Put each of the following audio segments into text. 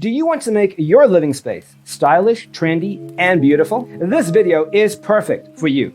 Do you want to make your living space stylish, trendy, and beautiful? This video is perfect for you.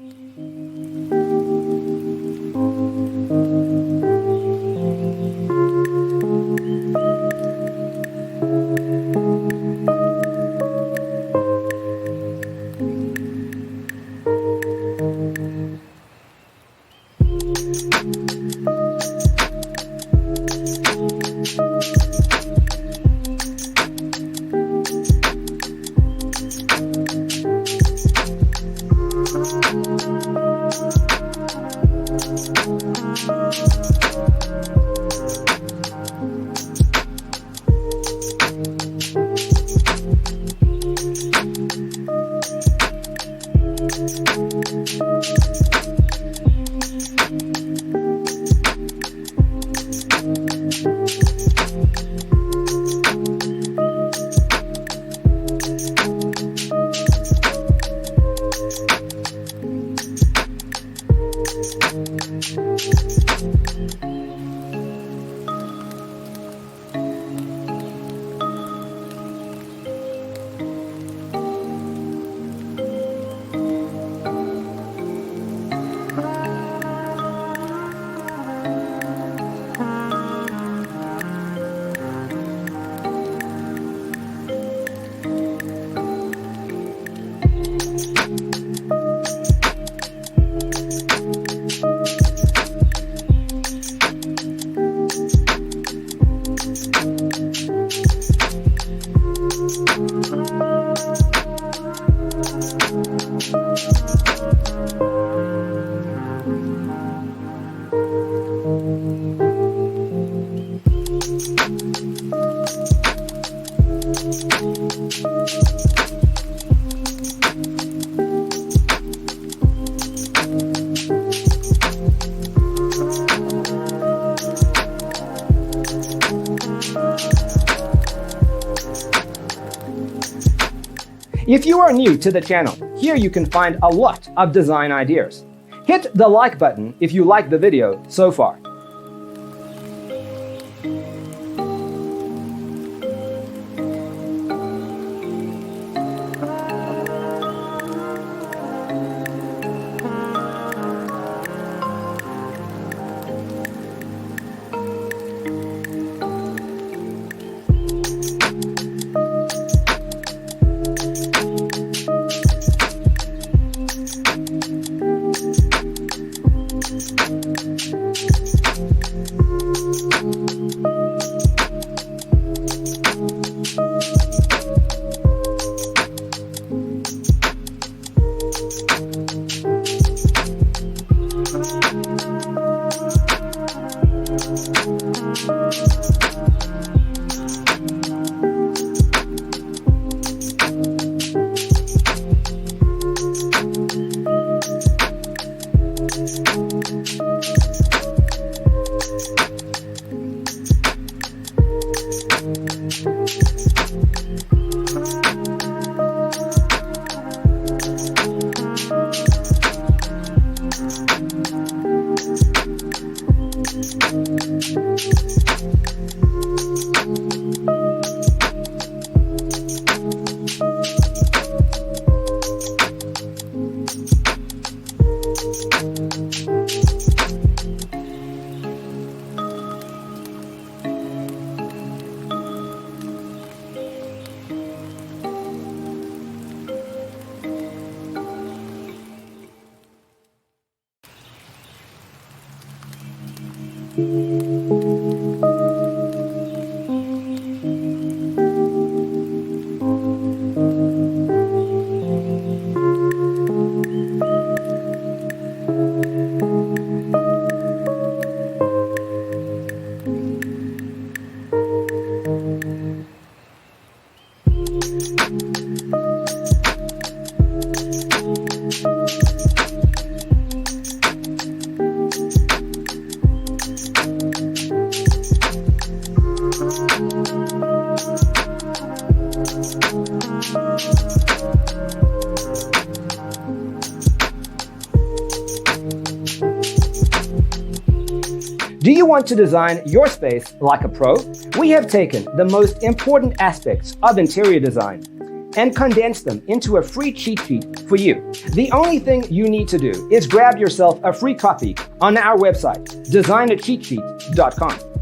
If you are new to the channel, here you can find a lot of design ideas. Hit the like button if you like the video so far. Do you want to design your space like a pro? We have taken the most important aspects of interior design and condensed them into a free cheat sheet for you. The only thing you need to do is grab yourself a free copy on our website, designercheatsheet.com.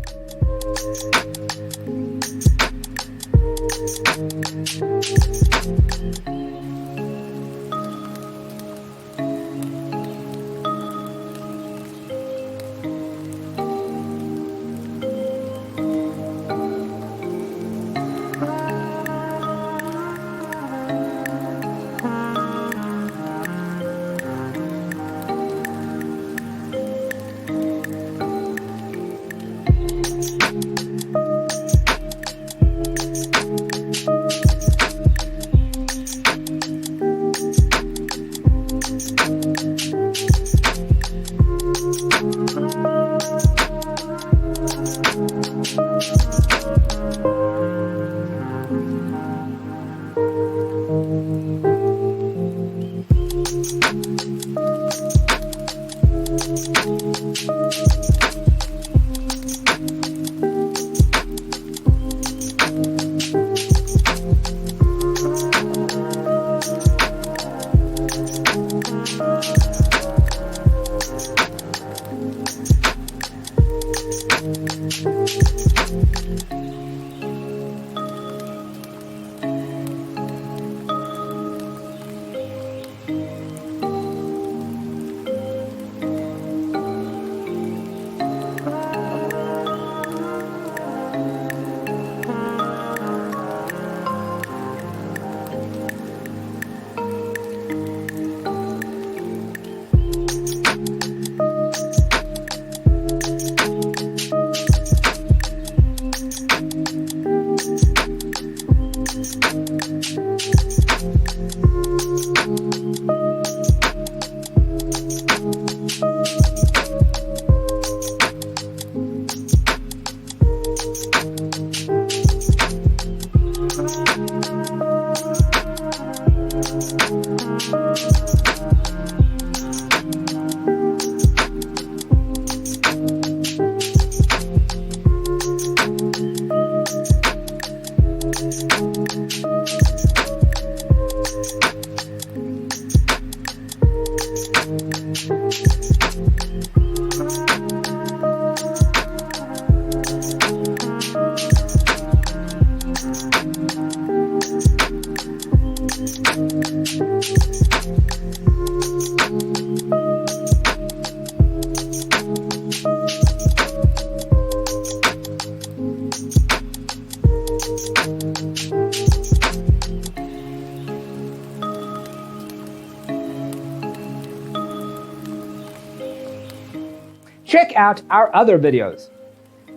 Check out our other videos.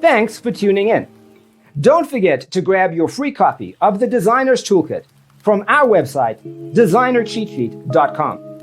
Thanks for tuning in. Don't forget to grab your free copy of the Designer's Toolkit from our website, designercheatsheet.com.